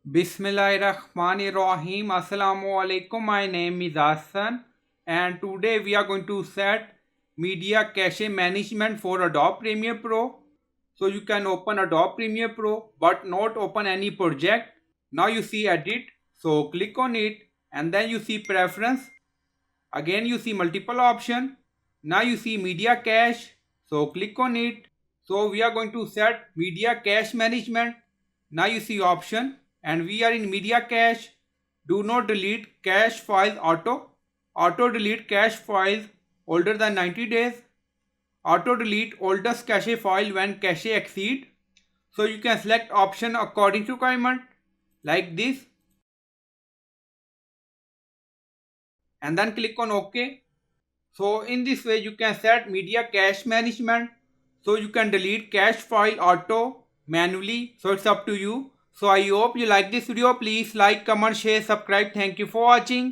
Bismillahirrahmanirrahim. Assalamu alaikum. My name is Hassan, and today we are going to set media cache management for Adobe Premiere Pro. So you can open Adobe Premiere Pro but not open any project. Now you see edit. So click on it and then you see preference. Again you see multiple option. Now you see media cache. So click on it. So we are going to set media cache management. Now you see option and we are in media cache. Do not delete cache files auto delete cache files older than 90 days, auto delete oldest cache file when cache exceed. So you can select option according to requirement like this and then click on OK. So in this way you can set media cache management. So you can delete cache file auto manually. So it's up to you. So I hope you like this video. Please like, comment, share, subscribe. Thank you for watching.